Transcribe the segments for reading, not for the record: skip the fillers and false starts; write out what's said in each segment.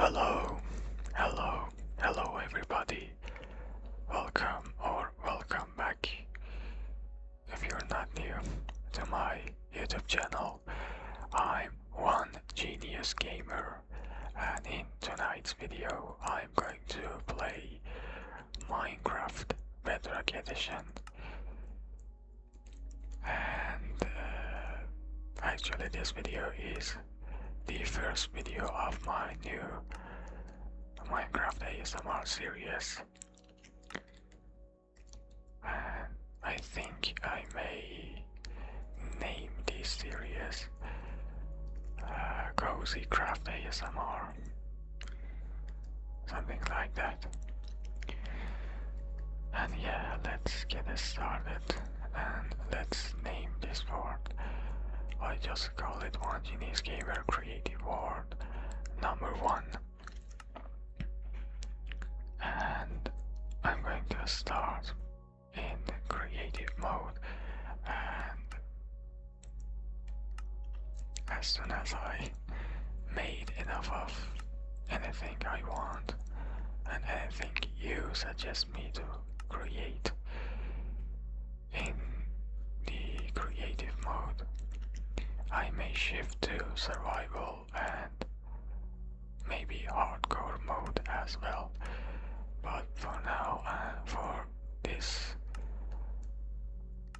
Hello, hello, hello everybody. Welcome back. If you're not new to my YouTube channel, I'm one genius gamer, and in tonight's video I'm going to play Minecraft Bedrock Edition. And actually this video is the first video of my new Minecraft ASMR series, and I think I may name this series Cozy Craft ASMR, something like that. And yeah, let's get it started, and let's name this world. I just call it One Genius Gamer Creative World number 1. And I'm going to start in creative mode, and as soon as I made enough of anything I want and anything you suggest me to create in the creative mode, I may shift to survival and maybe hardcore mode as well. But for now, for this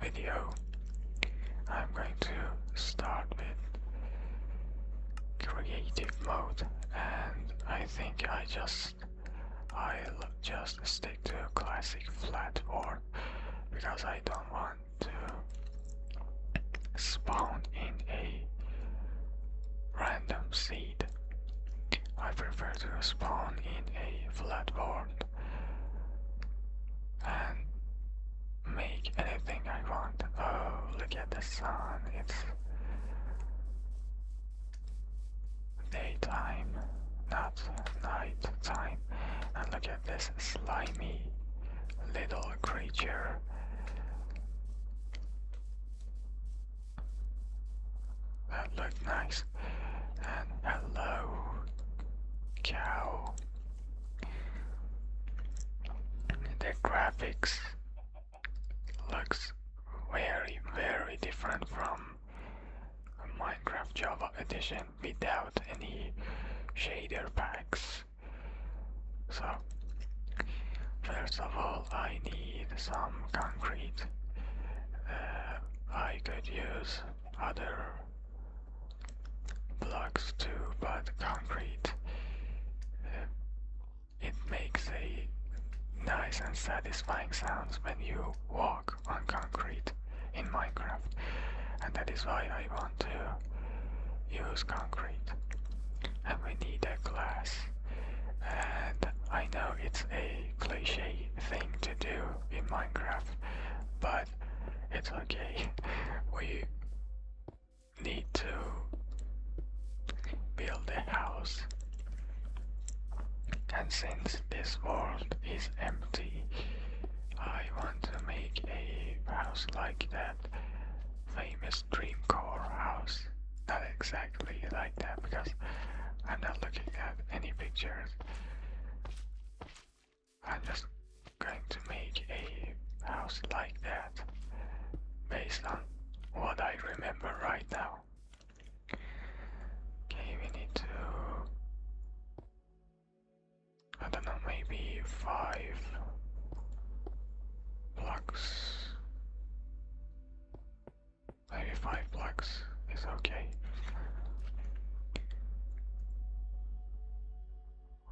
video, I'm going to start with creative mode, and I think I'll just stick to classic flat world because I don't want to spawn in a random seed. I prefer to spawn in a flat world and make anything I want. Oh, look at the sun, it's daytime, not night time. And look at this slimy little creature. That looked nice. And hello, cow. The graphics looks very different from Minecraft Java Edition without any shader packs. So first of all, I need some concrete. I could use other blocks too, but concrete, it makes a nice and satisfying sounds when you walk on concrete in Minecraft, and that is why I want to use concrete. And we need a glass, and I know it's a cliche thing to do in Minecraft, but it's okay. We need to build a house, and since this world is empty, I want to make a house like that famous Dreamcore house. Not exactly like that because I'm not looking at any pictures. I'm just going to make a house like that based on what I remember right now. Okay, we need to, I don't know, maybe 5 blocks. Maybe 5 blocks is okay.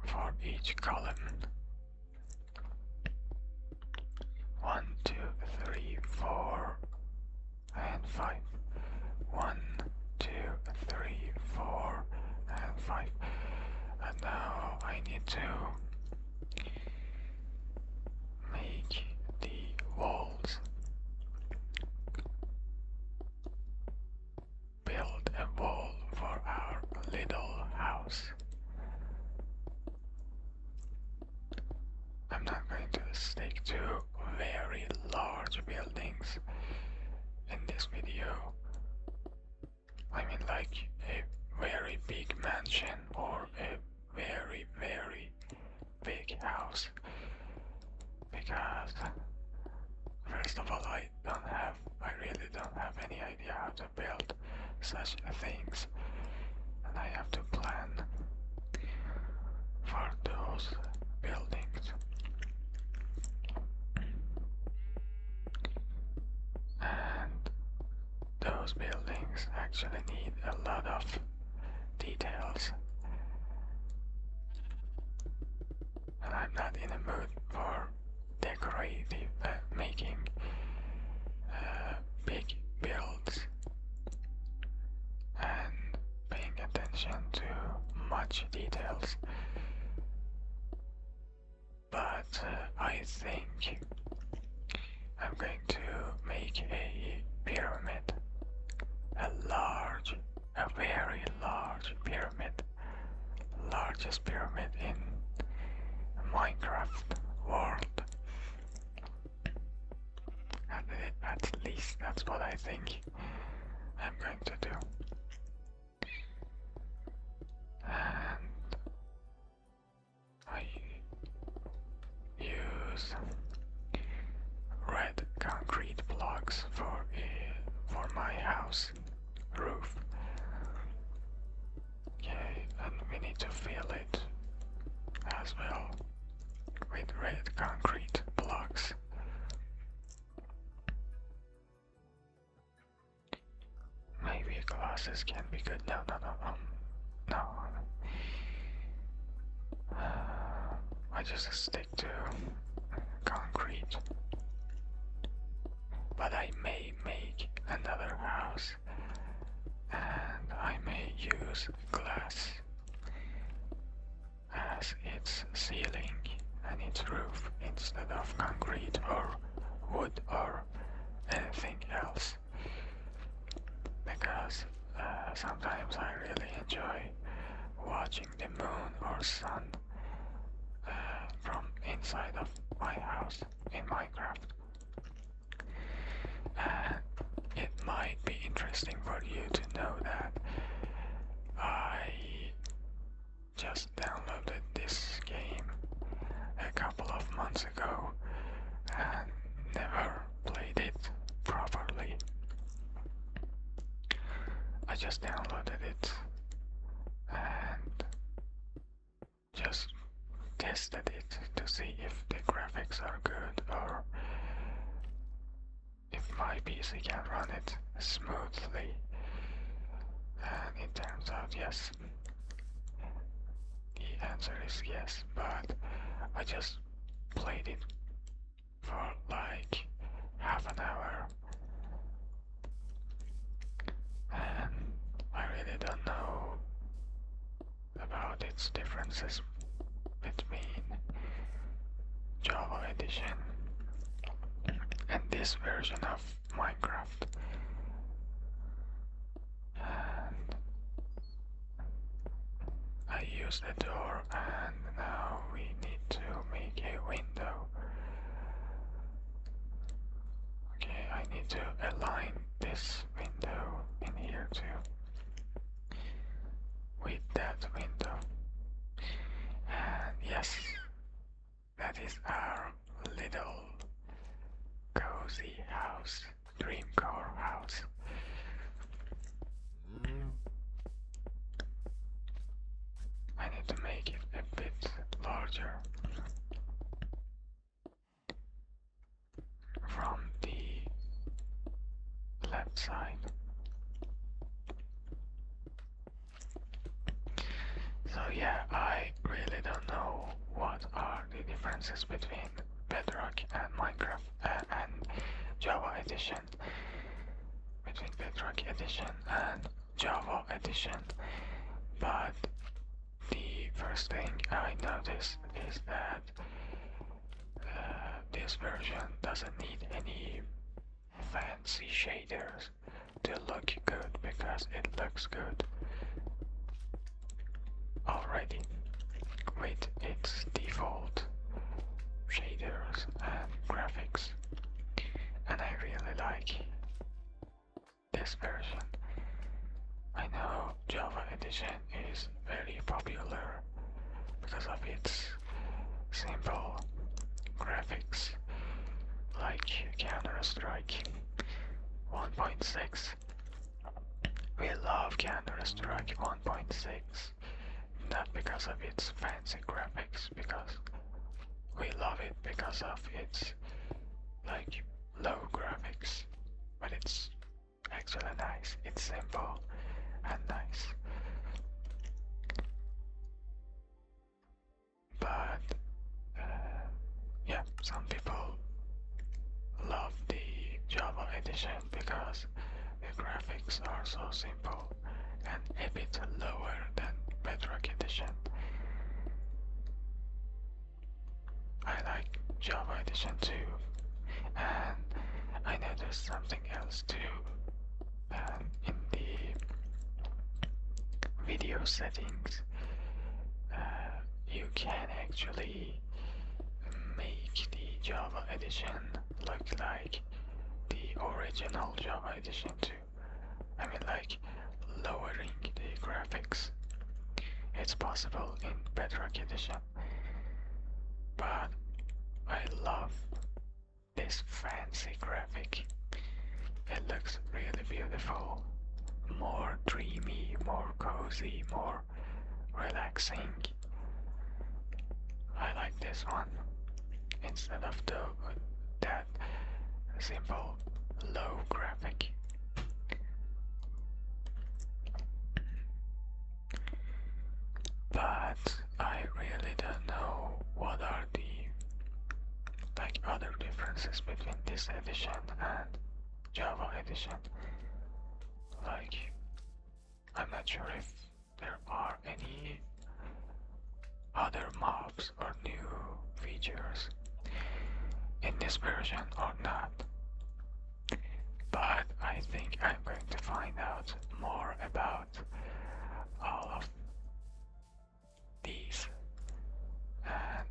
For each column. 1, 2, 3, 4, and 5. 1, 2, 3, 4, and 5. And now I need to make the walls. Build a wall for our little house. I'm not going to stick to very large buildings in this video. I mean like a very big mansion or a very actually need a lot of details, and I'm not in a mood for decorative making big builds and paying attention to much details. But I think I'm going to make a pyramid, a very large pyramid, largest pyramid in Minecraft world. At least that's what I think I'm going to do. And I use red concrete blocks for my house roof. Okay, and we need to fill it as well with red concrete blocks. Maybe glasses can be good. No. I just stick to concrete. But I may make another house, and I may use glass as its ceiling and its roof instead of concrete or wood or anything else. Because sometimes I really enjoy watching the moon or sun from inside of my house in Minecraft. And it might be interesting for you to know that I just downloaded this game a couple of months ago and never played it properly. I just downloaded it and just tested it to see if the graphics are good or if my PC can run it smoothly. And it turns out yes. The answer is yes, but I just played it for like half an hour and I really don't know about its differences between Java Edition and this version of Minecraft. And I use the door, and now we need to make a window. Okay, I need to align this window in here too with that window. And yes, that is our little cozy house, dream core house. I need to make it a bit larger from the left side. So yeah, I really don't know what are the differences between Bedrock and Minecraft and Java Edition, between Bedrock Edition and Java Edition, but the first thing I noticed is that this version doesn't need any fancy shaders to look good, because it looks good already with its default shaders and graphics, and I really like this version. I know Java Edition is very popular because of its simple graphics, like Counter-Strike 1.6. We love Counter-Strike 1.6, not because of its fancy graphics, because we love it because of its like low graphics, but it's actually nice. It's simple and nice. But yeah, some people love the Java edition because the graphics are so simple and a bit lower than Bedrock edition. I like Java edition too, and I noticed something else too. In the video settings, you can actually make the Java edition look like the original Java edition too. I mean, like lowering the graphics. It's possible in Bedrock edition, but I love this fancy graphic. It looks really beautiful, more dreamy, more cozy, more relaxing. I like this one instead of that simple low graphic. But I really don't know what are the other differences between this edition and Java edition. Like, I'm not sure if there are any other mobs or new features in this version or not. But I think I'm going to find out more about all of these, and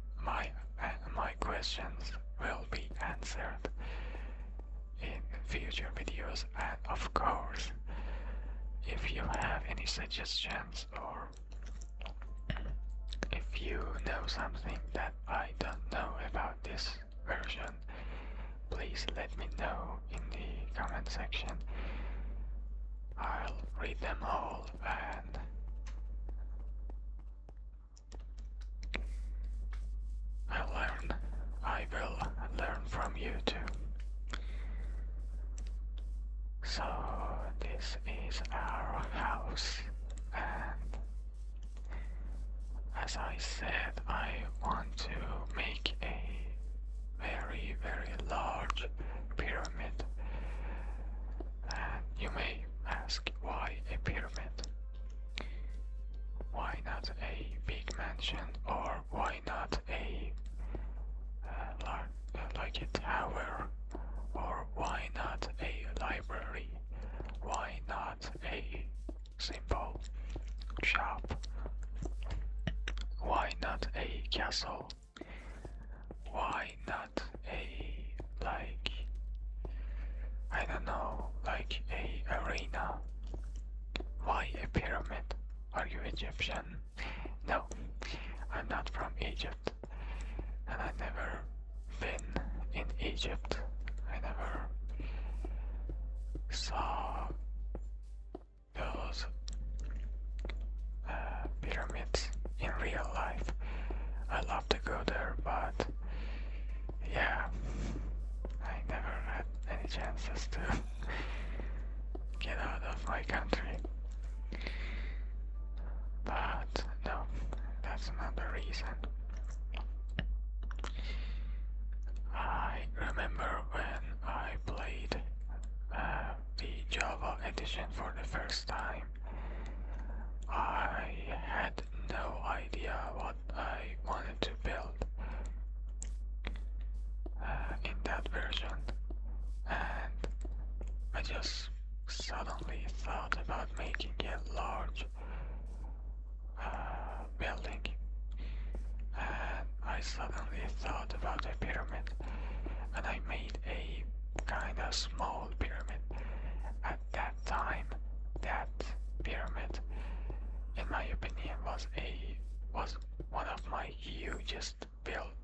my questions will be answered in future videos. And of course, if you have any suggestions or if you know something that I don't know about this version, please let me know in the comment section. I'll read them all and I will learn from you too. So this is our house, and as I said, I want to make a very, very large pyramid. And you may ask, why a pyramid? Why not a big mansion, or why not a like a tower, or why not a library? Why not a simple shop? Why not a castle? Why not a, like, I don't know, like a arena? Why a pyramid? Are you Egyptian? No, I'm not from Egypt, and I've never been in Egypt. I never saw those pyramids in real life. I love to go there, but yeah, I never had any chances to get out of my country. But no, that's not the reason. I remember when I played the Java edition for the first time, I had no idea what I wanted to build in that version, and I just suddenly thought about making a large building, and I suddenly thought about a pyramid, and I made a kind of small pyramid. At that time, that pyramid, in my opinion, was one of my hugest builds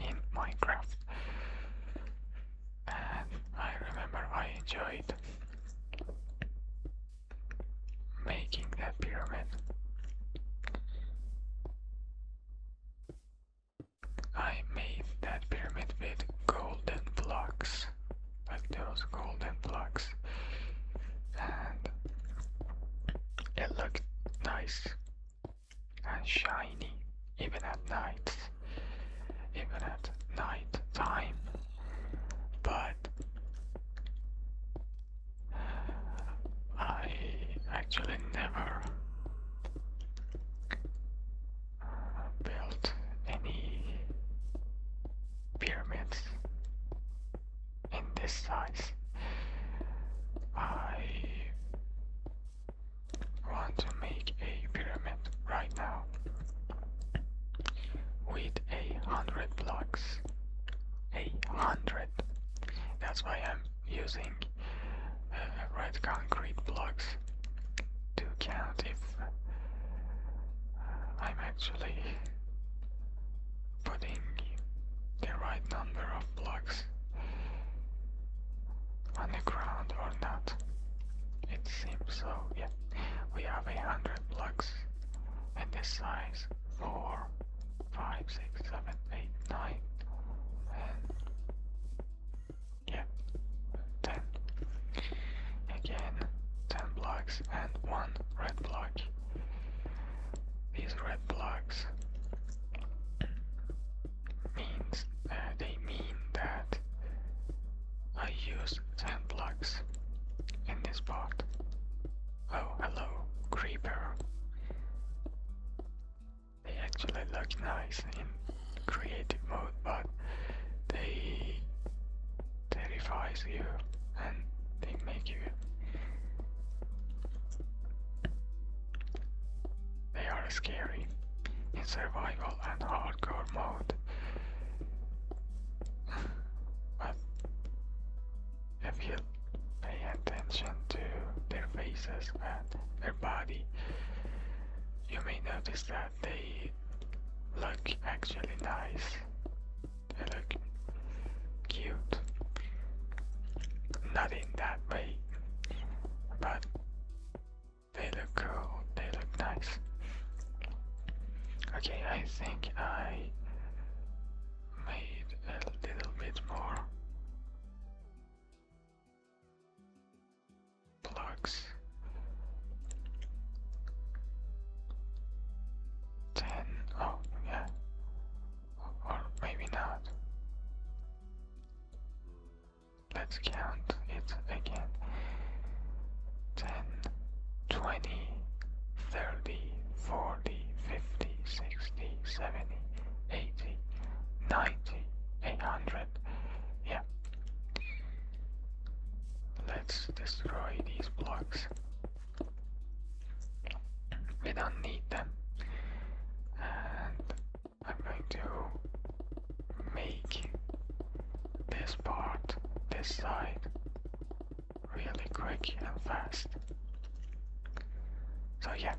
in Minecraft, and I remember I enjoyed making that pyramid. I made that pyramid with golden blocks, like those golden nice and shiny, even at night, even at night time. But I actually never built any pyramids in this size. I want to make a pyramid right now with 100 blocks. 100. That's why I'm using red concrete blocks to count if I'm actually putting the right number of blocks on the ground or not. It seems so, yeah. We have 100 blocks in this size. 4, 5, 6, 7, 8, 9, and yeah, 10. Again, 10 blocks and 1 red block. These red blocks mean that I use 10 blocks in this part. Oh, hello, creeper. They actually look nice in creative mode, but they terrifies you and they make you. They are scary in survival and hardcore mode. But if you pay attention to their faces and their body, you may notice that they look actually nice. They look cute. Not in that way, but they look cool, they look nice. Okay, I think I made a little bit more blocks. 10, oh yeah, or maybe not. Let's count it again. 10, 20, 30, 40, 50, 60, 70, 80, 90, 100. Yeah. Let's destroy these blocks. We don't need them. And I'm going to make this part, this side, really quick and fast. So yeah,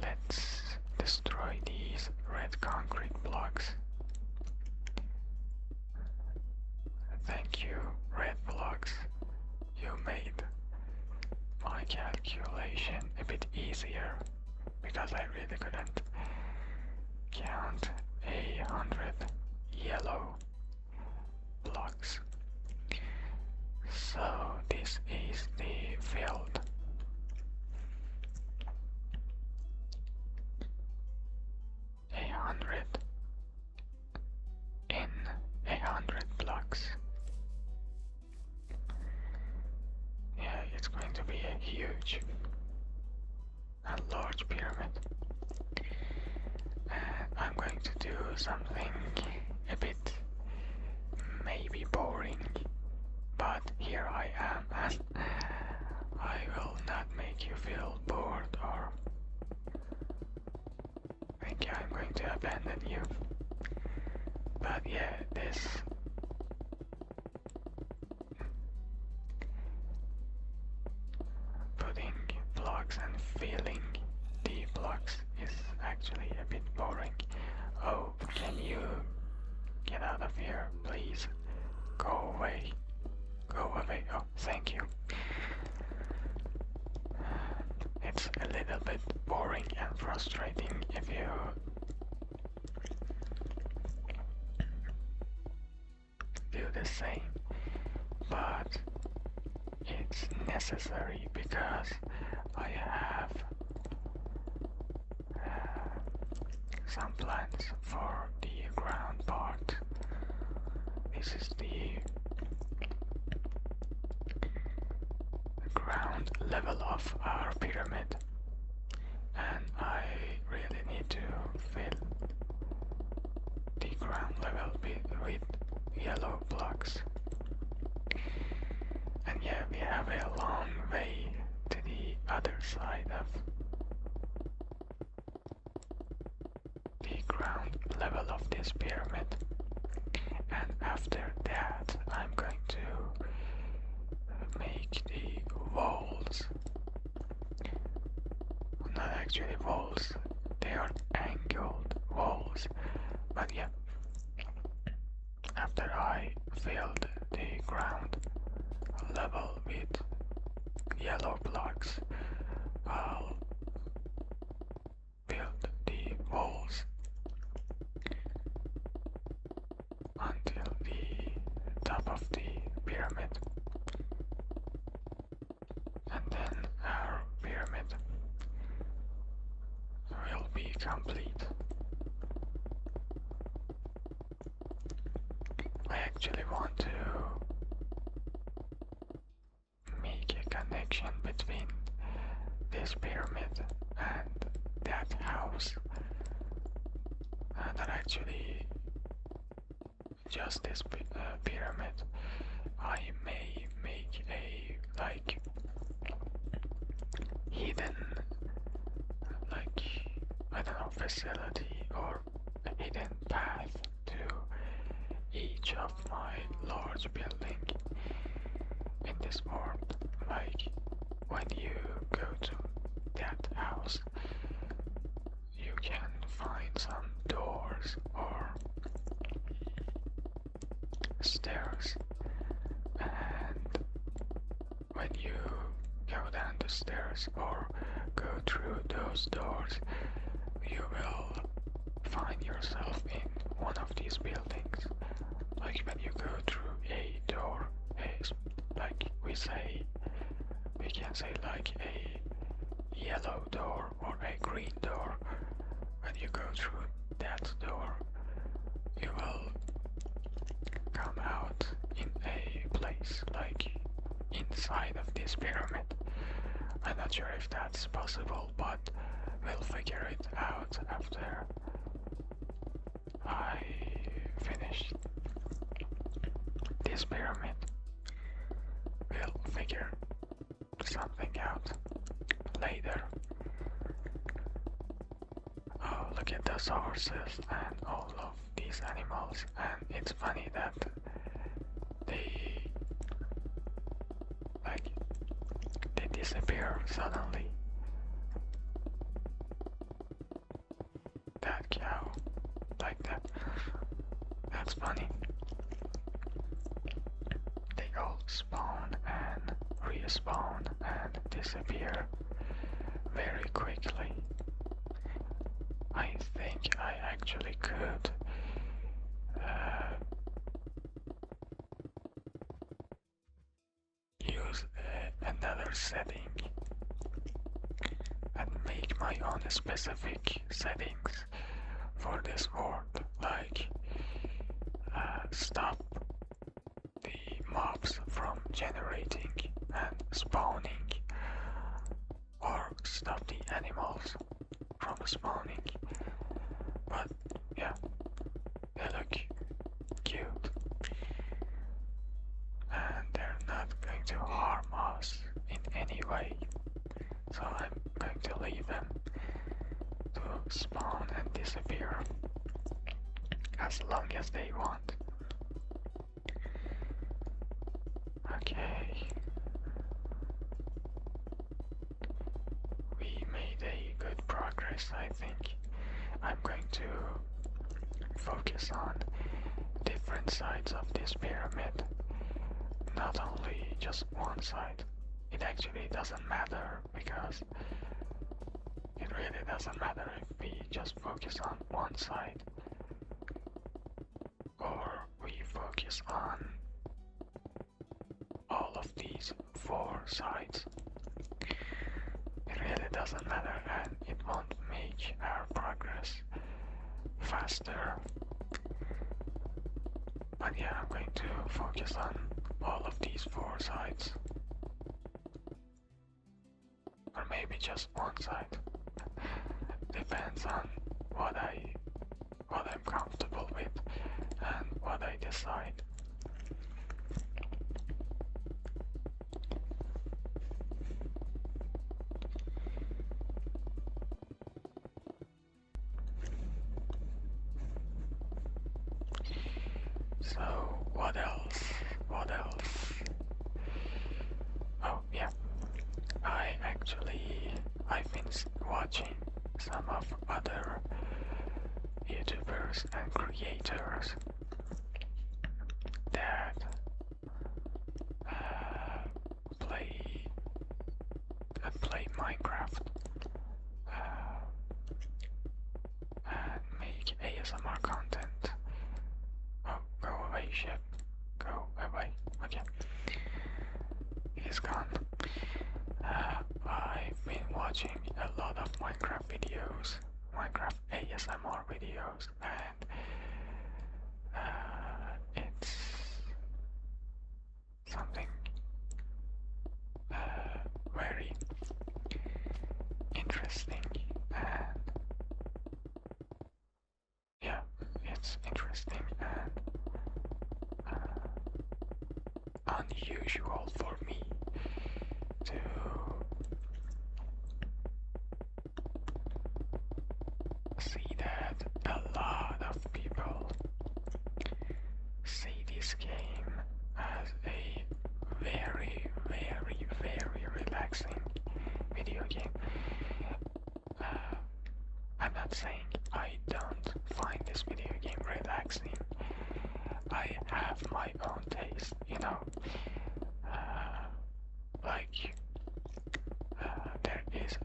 let's destroy these red concrete blocks. Thank you, red blocks. You made my calculation a bit easier because I really couldn't count 100 yellow blocks. So this is the field. A 100 in 100 blocks. Yeah, it's going to be a huge and large pyramid. And I'm going to do something a bit maybe boring, but here I am and I will not make you feel bored or think I'm going to abandon you. But yeah, this putting blocks and filling the blocks is actually a bit boring. Oh, can you get out of here, please? Go away. Go away. Oh, thank you. It's a little bit boring and frustrating if you do the same, but it's necessary because I some plans for the ground part. This is the ground level of our pyramid, and I really need to fill the ground level with yellow blocks. And yeah, we have a long way to the other side of the ground level of this pyramid, and after that I'm going to make the walls. Not actually walls, they are angled walls, but yeah, after I filled the ground level with yellow blocks, I'll build the walls until the top of the pyramid, and then our pyramid will be complete. I actually want to make a connection between this pyramid and that house. Not actually just this pyramid. I may make a like hidden, like, I don't know, facility or a hidden path to each of my large building in this world. Like when you go to that house, you can find some doors or stairs, and when you go down the stairs or go through those doors, you will find yourself in one of these buildings. Like when you go through a door, like we can say like a yellow door or a green door. When you go through that door, you will come out in a place like inside of this pyramid. I'm not sure if that's possible, but we'll figure it out after I finish this pyramid. We'll figure something out later. Oh, look at those horses and all of these animals, and it's funny that they disappear suddenly. That cow, like that. That's funny. They all spawn and respawn and disappear very quickly. I think I actually could use another setting and make my own specific settings for this world, like stop the mobs from generating and spawning, or stop the animals from spawning. But yeah, they look cute and they're not going to harm us in any way, so I'm going to leave them to spawn and disappear as long as they want. Okay, we made a good progress, I think. I'm going to focus on different sides of this pyramid, not only just one side. It actually doesn't matter, because it really doesn't matter if we just focus on one side or we focus on all of these 4 sides. It really doesn't matter, and it won't make our progress faster. But yeah, I'm going to focus on all of these 4 sides. Or maybe just one side. Depends on what I'm comfortable with and what I decide. So what else? What else? Oh yeah, I've been watching some of other YouTubers and creators that play Minecraft and make ASMR content. Oh, go away, ship. Go away. Okay. He's gone. I've been watching a lot of Minecraft videos, Minecraft ASMR videos, and it's something very interesting, and yeah, it's interesting and unusual for me to see that a lot of people see this game as a very, very, very relaxing video game. I'm not saying I don't find this video game relaxing. I have my own taste, you know. There is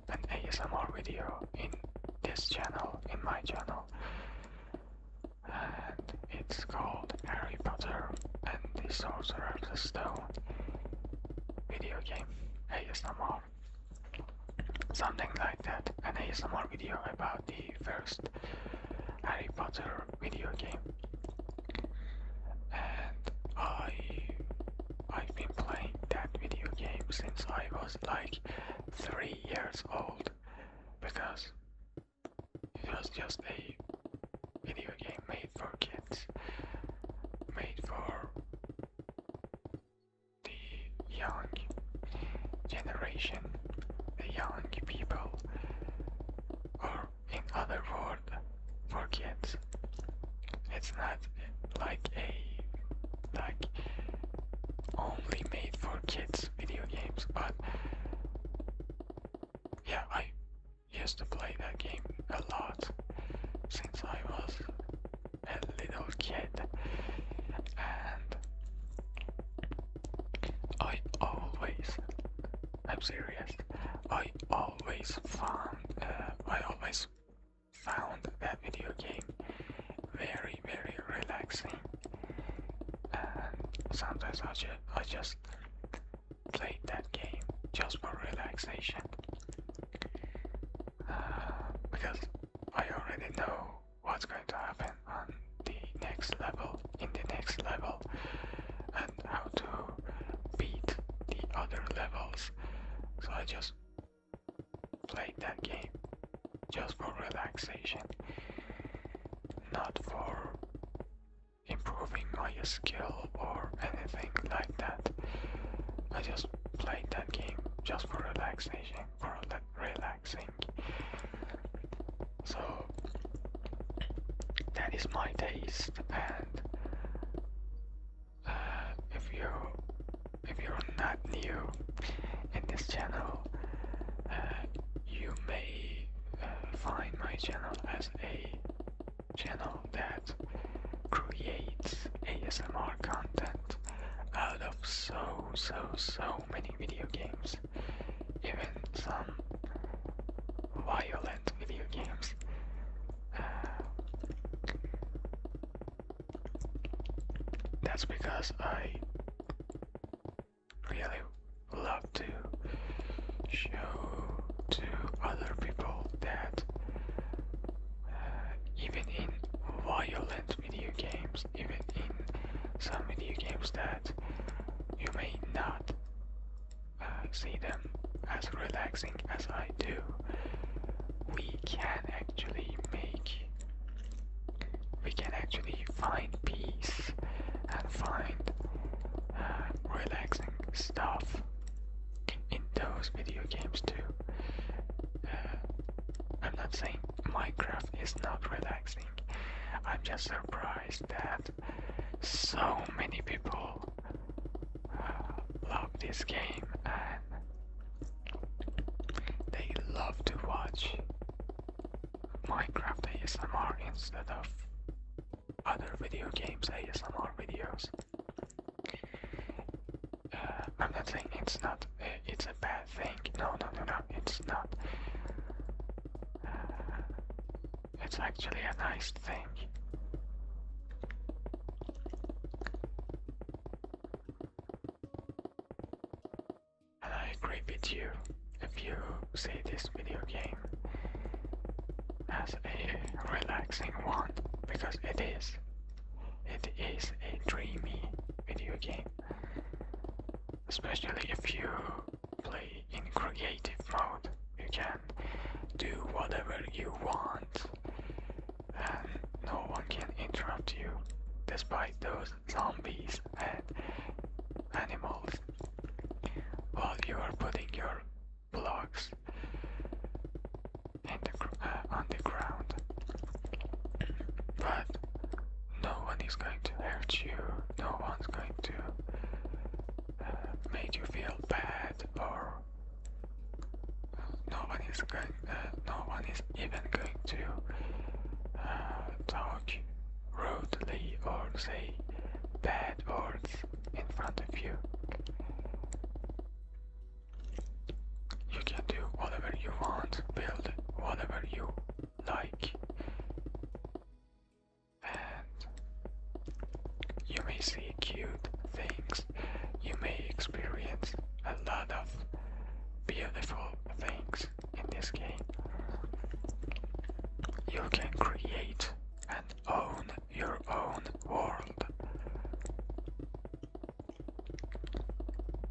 an ASMR video in this channel, in my channel, and it's called Harry Potter and the Sorcerer's Stone video game ASMR. Something like that, an ASMR video about the first Harry Potter video game. And I've been playing that video game since I was like 3 years old, because it was just a video game made for kids, made for the young generation, the young people, or in other words, for kids. It's not like only made for kids video games, but yeah, I used to play that game a lot since I was a little kid, and I'm serious, I always found that video game very, very relaxing, and sometimes I just played that game just for relaxation, because I already know what's going to happen on the next level, in the next level, and how to beat the other levels, so I just played that game just for relaxation, not for improving my skill or anything like that. I just played that game just for relaxation, for relaxing. So that is my taste, and if you're not new in this channel, you may find my channel as a channel that creates ASMR content out of so many video games, even some violent video games. That's because I really love to show to other people that games, even in some video games that you may not see them as relaxing as I do, we can actually find peace and find relaxing stuff in those video games too. I'm not saying Minecraft is not relaxing. I'm just surprised that so many people love this game and they love to watch Minecraft ASMR instead of other video games ASMR videos. I'm not saying it's a bad thing. No, it's not. It's actually a nice thing. And I agree with you if you see this video game as a relaxing one, because it is. It is a dreamy video game. Especially if you play in creative mode, you can do whatever you want and no one can interrupt you, despite those zombies and animals, while you are putting your blocks on the ground. But no one is going to hurt you, no one's going to make you feel bad, or no one is even going to talk rudely or say bad words in front of you. You can do whatever you want, build whatever you like, and you may see cute things, you may experience a lot of beautiful things in this game. You can create and own your own world.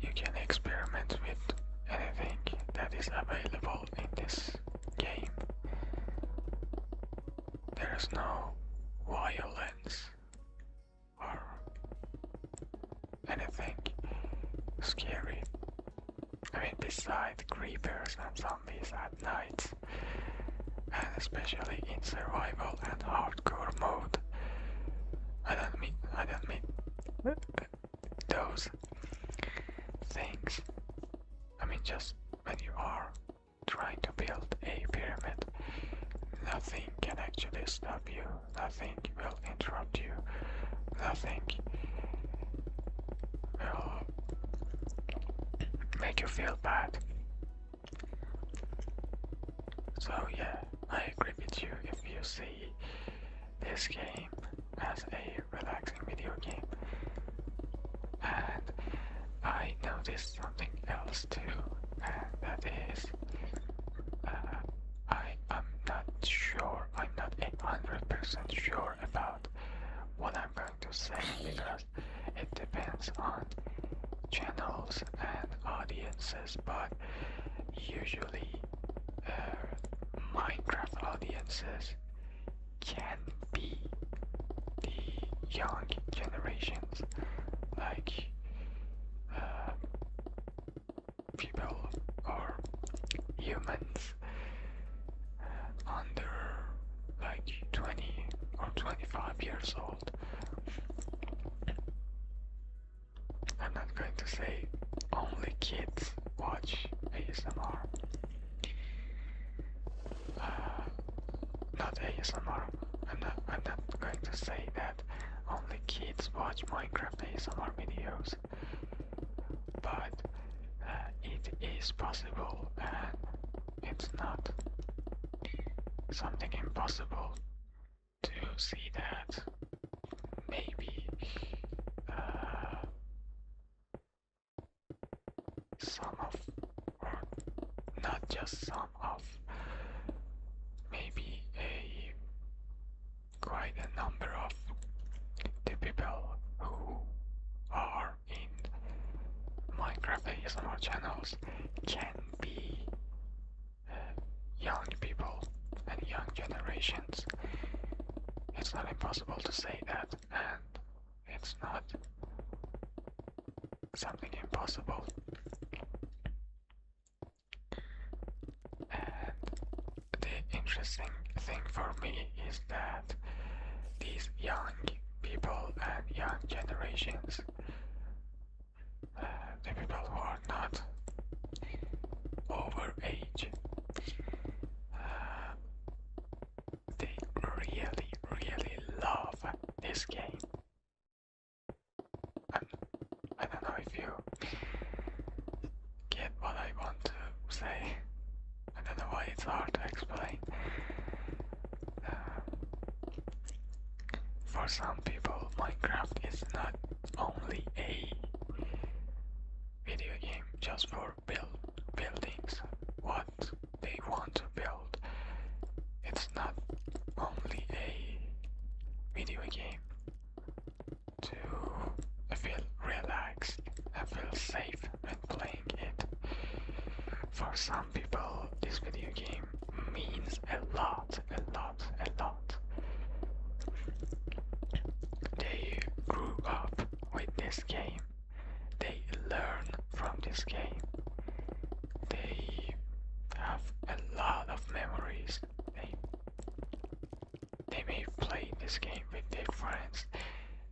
You can experiment with anything that is available in this game. There is no violence or anything scary. I mean, besides creepers and zombies at night, and especially in survival and hardcore mode. I don't mean those things. I mean just when you are trying to build a pyramid, nothing can actually stop you, nothing will interrupt you, nothing will make you feel bad. So yeah, I agree with you if you see this game as a relaxing video game. And I noticed something else too, and that is I'm not 100% sure about what I'm going to say, because it depends on channels and audiences, but usually Minecraft audiences can be the young generations, like people or humans under like 20 or 25 years old. I'm not going to say only kids watch ASMR. Not ASMR. I'm not going to say that only kids watch Minecraft ASMR videos, but it is possible, and it's not something impossible to see that maybe some of, or not just some of, maybe quite a number of ASMR channels can be young people and young generations. It's not impossible to say that, and it's not something impossible. And the interesting thing for me is that these young people and young generations, the people who are not over age, they really love this game. And I don't know if you get what I want to say. I don't know why it's hard to explain. For some people, Minecraft is not only a video game just for buildings, what they want to build. It's not only a video game to feel relaxed and feel safe when playing it. For some people, this video game means a lot. They grew up with this game. They learn from this game. They have a lot of memories. They may play this game with their friends.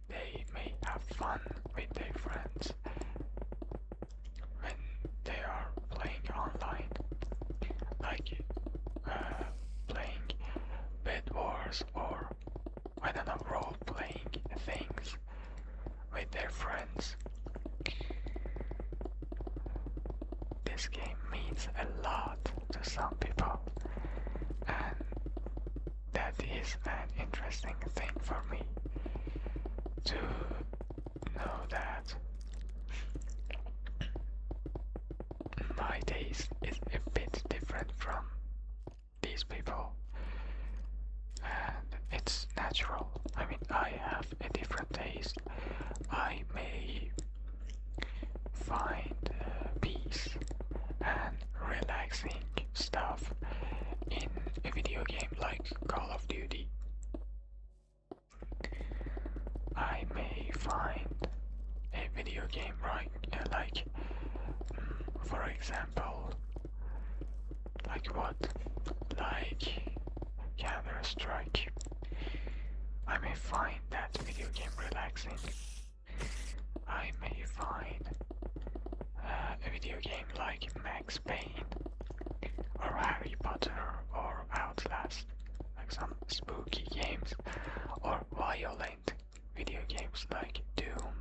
They may have fun with their friends when they are playing online, like playing Bed Wars or I don't know, role-playing things with their friends. This game means a lot to some people, and that is an interesting thing for me to know that my taste is a bit different from these people, and it's natural. I mean, I have a different taste. I may find peace and relaxing stuff in a video game like Call of Duty. I may find a video game like, for example, like what? Like Counter-Strike. I may find that video game relaxing. I may find a video game like Max Payne or Harry Potter or Outlast, like some spooky games, or violent video games like Doom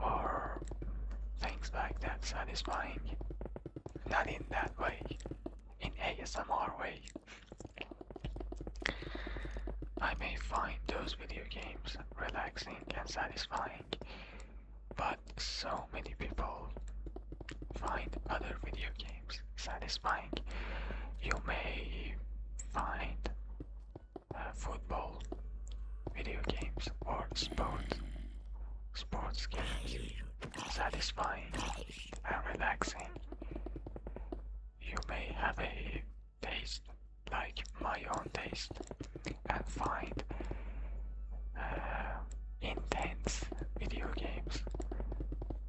or things like that satisfying. Not in that way, in ASMR way. I may find those video games relaxing and satisfying, but so many people find other video games satisfying. You may find football video games or sports games satisfying and relaxing. You may have a taste like my own taste and find intense video games,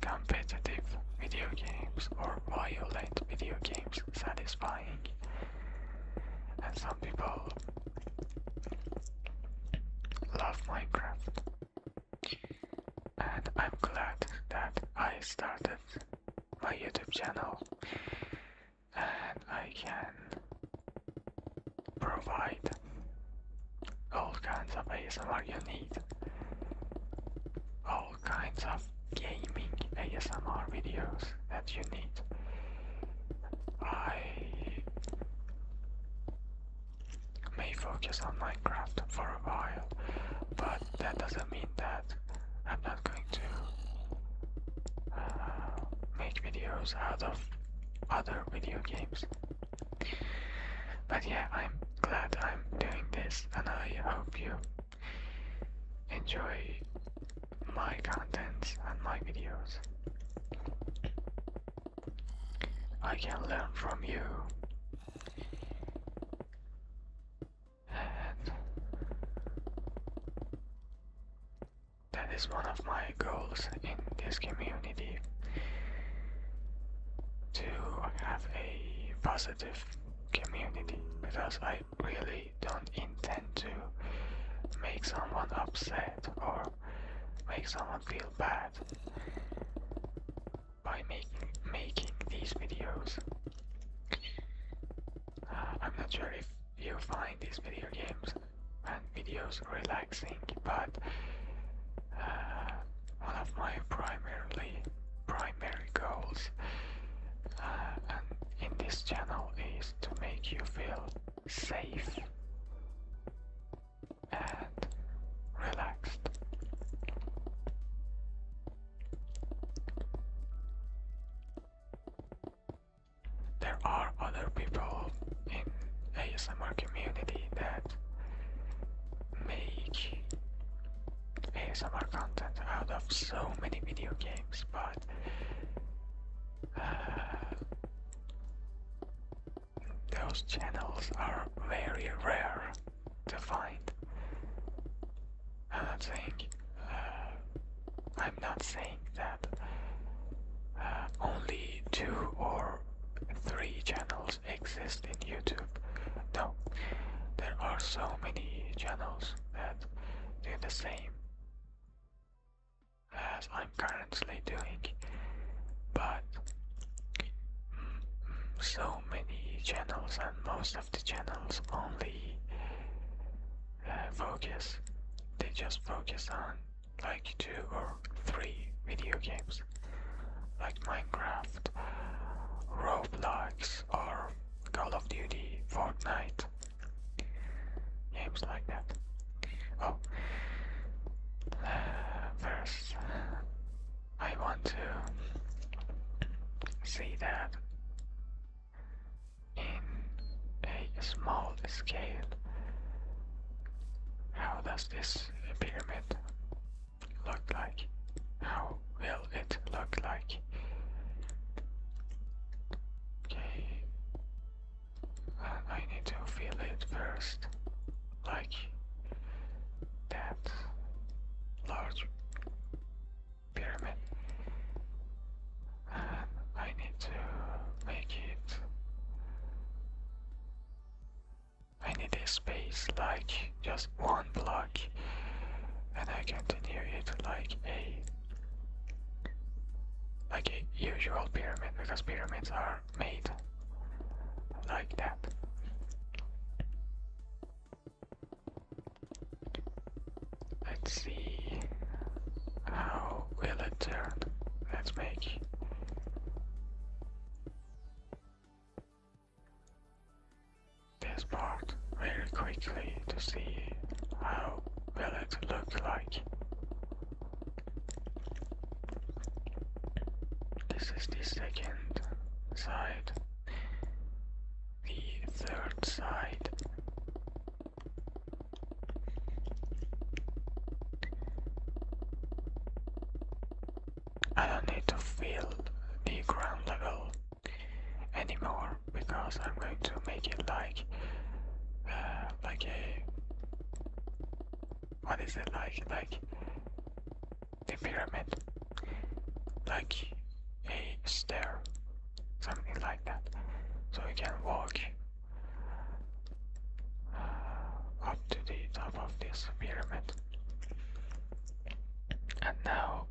competitive video games, or violent video games satisfying. And some people love Minecraft. And I'm glad that I started my YouTube channel and I can provide all kinds of ASMR you need, all kinds of gaming ASMR videos that you need. I may focus on Minecraft for a while, but that doesn't mean that I'm not going to make videos out of other video games. But yeah, I'm glad I'm doing this, and I hope you enjoy my content and my videos. I can learn from you. And that is one of my goals in this community, to have a positive community, because I really don't intend to make someone upset or make someone feel bad by making these videos. I'm not sure if you find these video games and videos relaxing, but one of my primary goals and in this channel is to make you feel safe and relaxed. There are other people in ASMR community that make ASMR content out of so many video games, but those channels are very rare to find. I'm not saying that only 2 or 3 channels exist in YouTube. No, there are so many channels that do the same as I'm currently doing, but so many channels, and most of the channels only they just focus on like 2 or 3 video games, like Minecraft, Roblox, or Call of Duty, Fortnite, games like that. Oh, first I want to see that in a small scale. How does this pyramid look like? How will it look like? Okay, I need to feel it first, like that large pyramid, and I need to make it, I need a space like just 1 block, and I continue it like a usual pyramid, because pyramids are made like that. Let's see how will it turn. Let's make this part very quickly to see how will it look like. This is the second side, the third side. I don't need to fill the ground level anymore, because I'm going to make it like a, what is it like the pyramid, like a stair, something like that, so you can walk up to the top of this pyramid. And now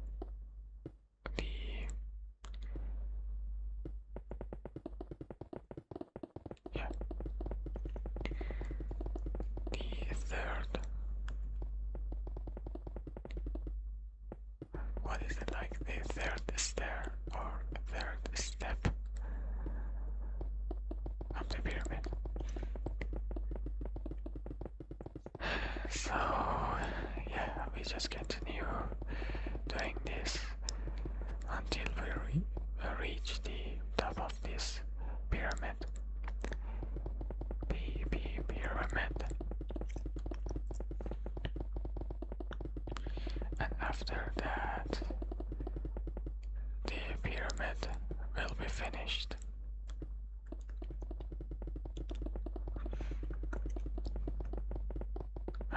the third, what is it like, the third stair or third step of the pyramid. So yeah, we just continue doing this until we reach the top of this pyramid. The pyramid. And after that, the pyramid will be finished.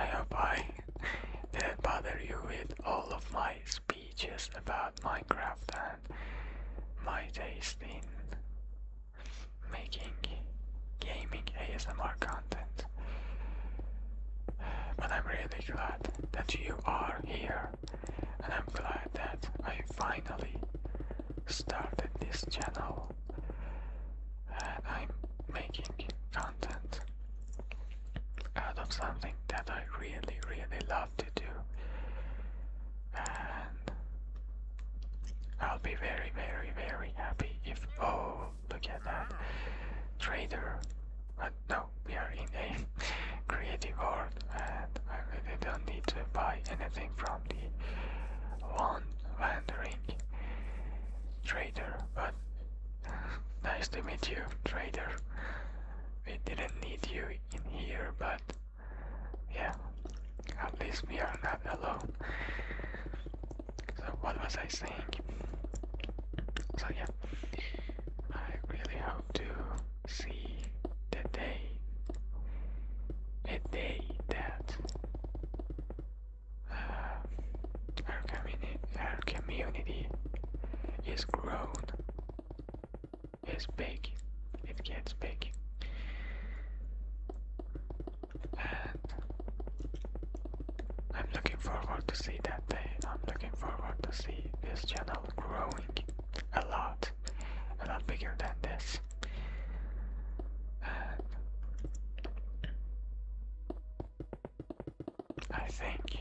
I hope I didn't bother you with all of my speeches about Minecraft and my taste in making gaming ASMR content. But I'm really glad that you are here, and I'm glad that I finally started this channel and I'm making content out of something that I really, really love to do. And I'll be very, very, very happy if, oh, look at that, trader. No, we are in a creative world and I really don't need to buy anything from the wandering trader, but nice to meet you, trader. We didn't need you in here, but yeah, at least we are not alone. So what was I saying? So yeah, I really hope to see the day, a day that our community is grown, is big, it gets big. And I'm looking forward to see that day. I'm looking forward to see this channel growing a lot bigger than this. And I think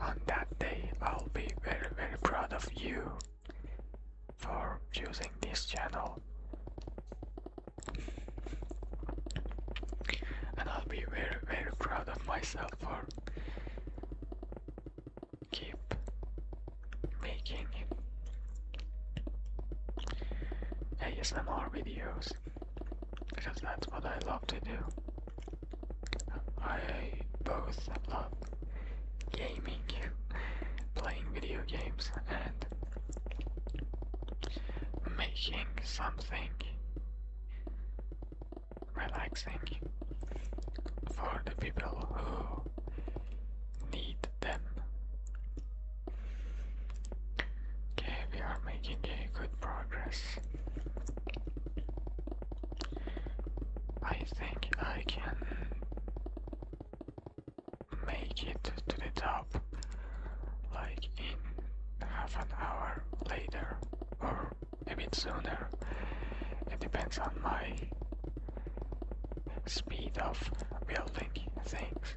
on that day I'll be very, very proud of you for choosing this channel. And I'll be very, very proud of myself for keep making ASMR videos, because that's what I love to do. I both love gaming, playing video games, and making something relaxing for the people who need them. Okay, we are making a good progress. I think I can make it to the top like in half an hour later or a bit sooner. It depends on my speed of building things.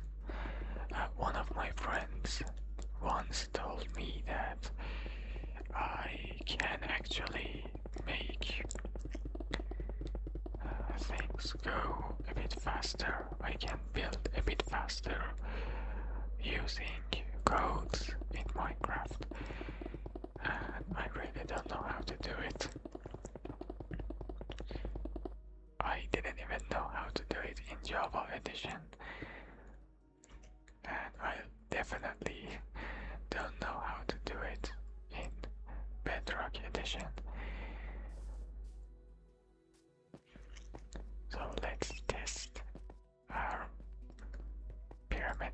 One of my friends once told me that I can actually make things go a bit faster. I can build a bit faster using codes in Minecraft, and I really don't know how to do it. I didn't even know how to do it in Java Edition, and I definitely don't know how to do it in Bedrock Edition. So let's test our pyramid.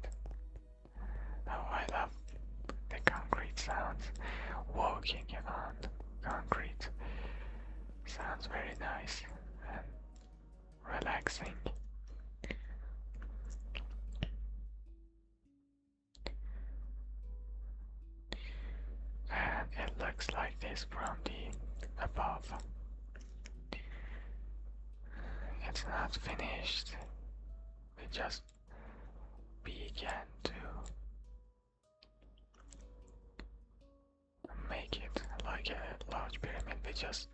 Oh, I love the concrete sounds. Walking on concrete sounds very nice and relaxing. And it looks like this from the above. It's not finished. We just began to make it like a large pyramid. We just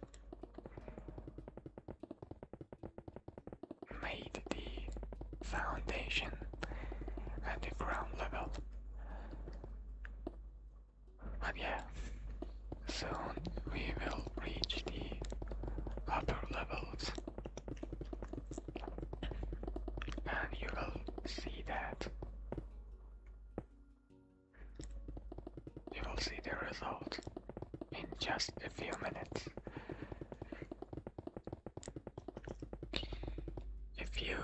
made the foundation at the ground level. But yeah, soon we will reach the upper levels, and you will see that. You will see the result in just a few minutes. If you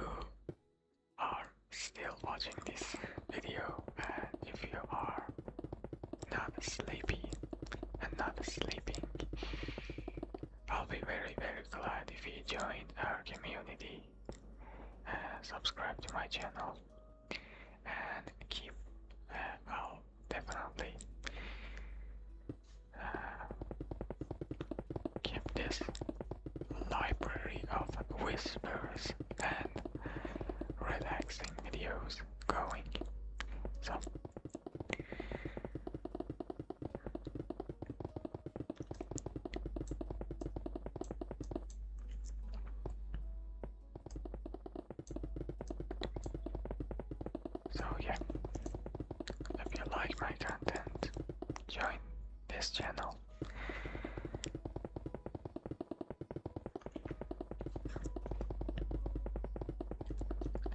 I'll be very glad if you join our community, subscribe to my channel, and I'll definitely keep this library of whispers and relaxing videos going. So yeah, if you like my content, join this channel.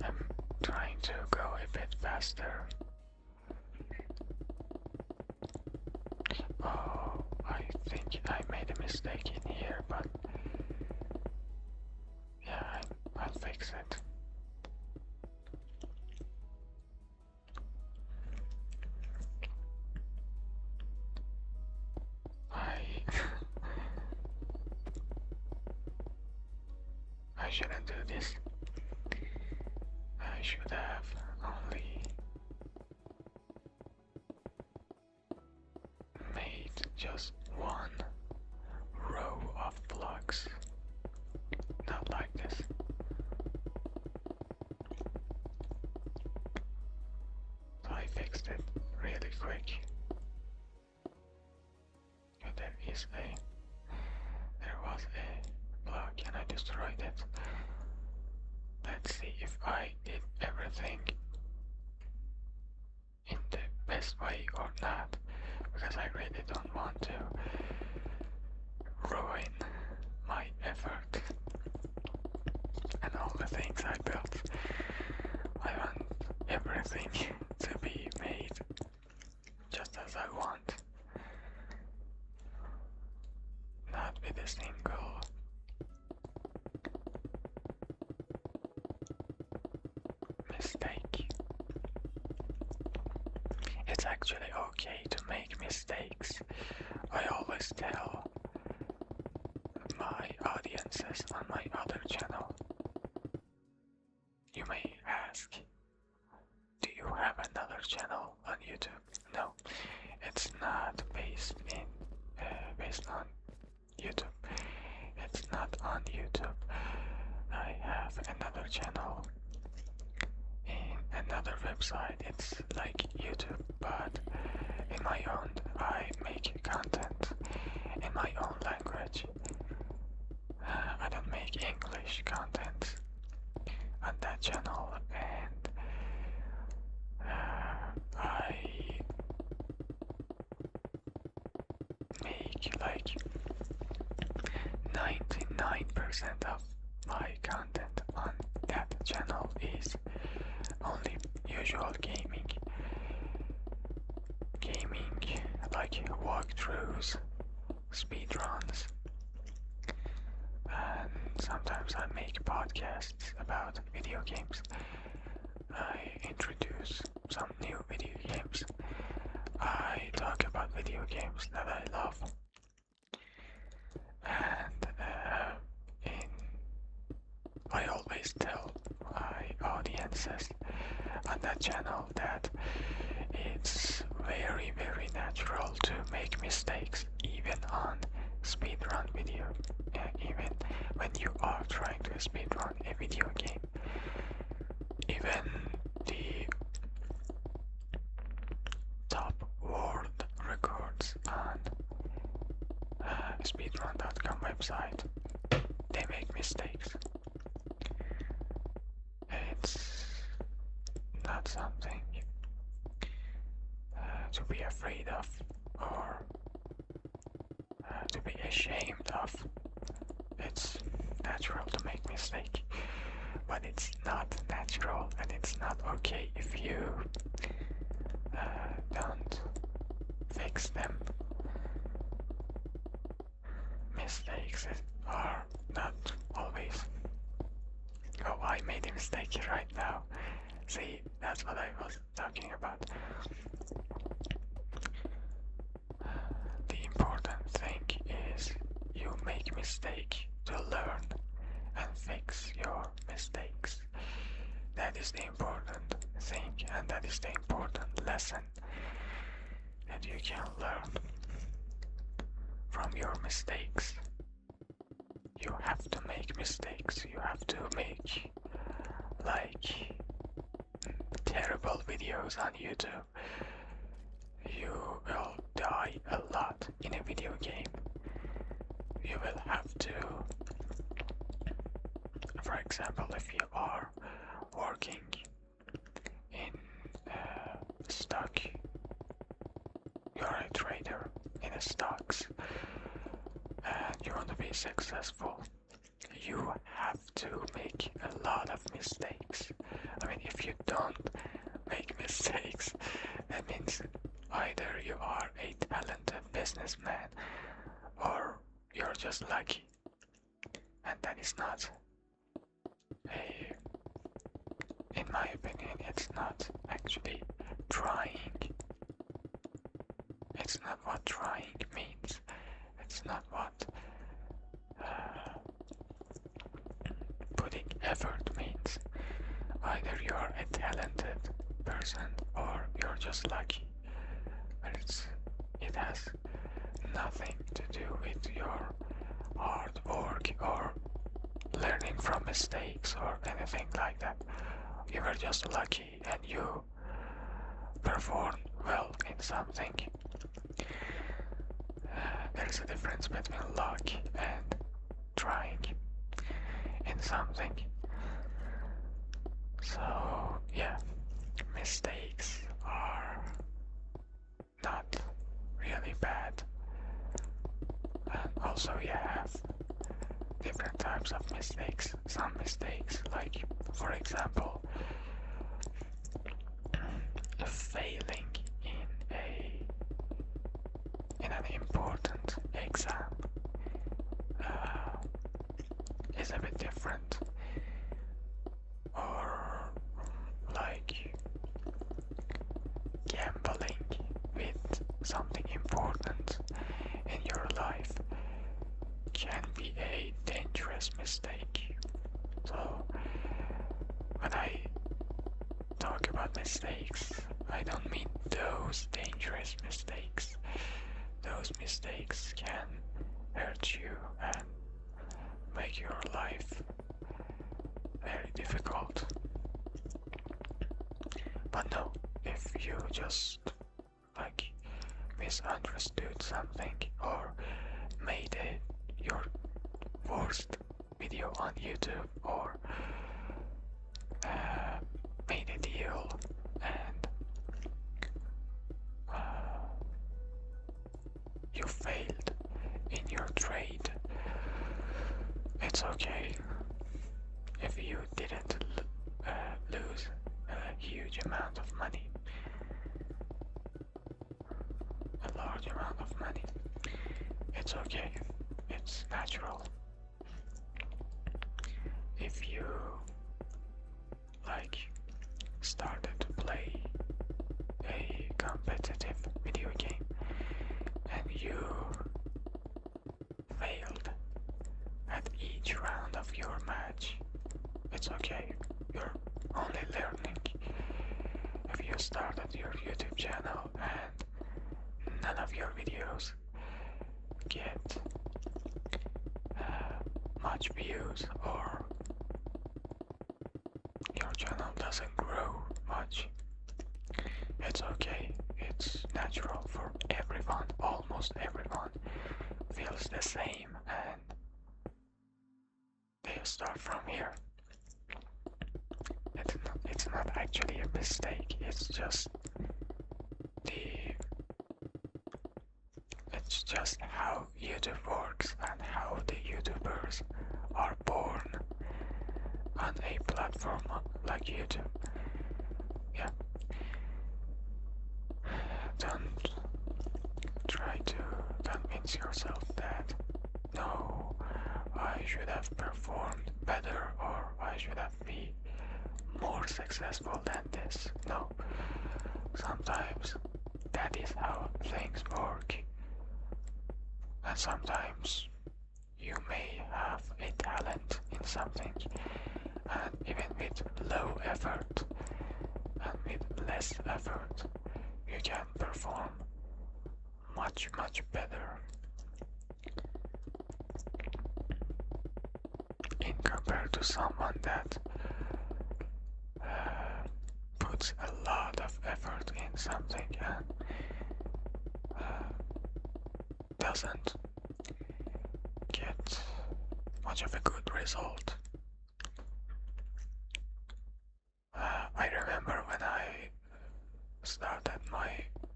I'm trying to go a bit faster. Oh, I think I made a mistake in here, but yeah, I'll fix it. I shouldn't do this. I should have only made just one row of blocks, not like this. So I fixed it really quick. There was a block and I destroyed it. Let's see if I did everything in the best way or not, because I really don't want to ruin my effort and all the things I built. I want everything to be made just as I want, not with a single mistake. It's actually okay to make mistakes. I always tell my audiences on my other channel. You may ask, do you have another channel on YouTube? No, it's not based on YouTube. It's not on YouTube. I have another channel in another website. It's like YouTube, but in my own, I make content in my own language. I don't make English content on that channel, and I make like 99% of my content on that channel is only usual gaming like walkthroughs, speedruns, and sometimes I make podcasts about video games. I introduce some new video games. I talk about video games that I love. And I always tell my audiences on that channel that it's very natural to make mistakes, even on speedrun video. Even when you are trying to speedrun a video game, even the top world records on speedrun.com website, they make mistakes. It's not something to be afraid of or to be ashamed of. It's natural to make mistakes, but it's not natural and it's not okay if you don't fix them. Mistakes are not always, oh, I made a mistake right now. See, that's what I was talking about. The important thing is you make mistakes mistake to learn and fix your mistakes. That is the important thing, and that is the important lesson that you can learn from your mistakes. You have to make mistakes. You have to make like terrible videos on YouTube. You will die a lot in a video game. You will have to, for example, if you are working in stock, you're a trader in a stocks, and you want to be successful, you have to make a lot of mistakes. I mean, if you don't make mistakes, that means either you are a talented businessman or you're just lucky, and that is not a, in my opinion, it's not actually trying. It's not what trying means. It's not what putting effort means. Either you're a talented person or you're just lucky. But it has nothing to do with your hard work or learning from mistakes or anything like that. You were just lucky and you performed well in something. There's a difference between luck and trying in something. So yeah, mistakes are not really bad. And also you have different types of mistakes. Some mistakes, like for example, failing in an important exam is a bit different. Or like gambling with something important in your life can be a dangerous mistake. So when I talk about mistakes, I don't mean those dangerous mistakes. Those mistakes can hurt you and make your life very difficult. But no, if you just like misunderstood something or made your worst video on YouTube or made a deal and you failed in your trade, it's okay. If you didn't lose a huge amount of money, a large amount of money, it's okay. It's natural. If you like started to play a competitive video game and you failed at each round of your match, it's okay. You're only learning. If you started your YouTube channel and none of your videos get much views or your channel doesn't grow much, it's okay. It's natural for everyone. Almost everyone feels the same and they start from here. It's not actually a mistake. It's just how YouTube works and how the YouTubers are born on a platform like YouTube. Yeah. Don't try to convince yourself that no, I should have performed better or I should have been more successful than this. No. Sometimes that is how things work. And sometimes you may something, and even with low effort and with less effort, you can perform much better in compared to someone that puts a lot of effort in something and doesn't get much of a good result. I remember when I started my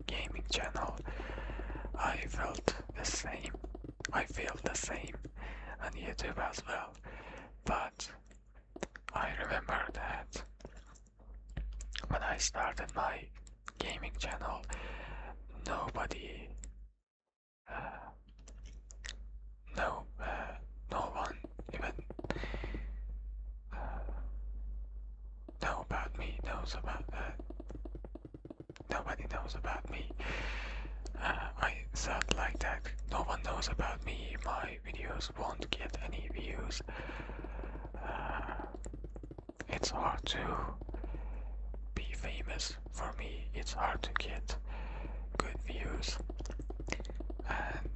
gaming channel, I felt the same. I feel the same on YouTube as well. But I remember that when I started my gaming channel, nobody, no one even know about me, nobody knows about me. I thought like that, no one knows about me, my videos won't get any views. It's hard to be famous for me, it's hard to get good views and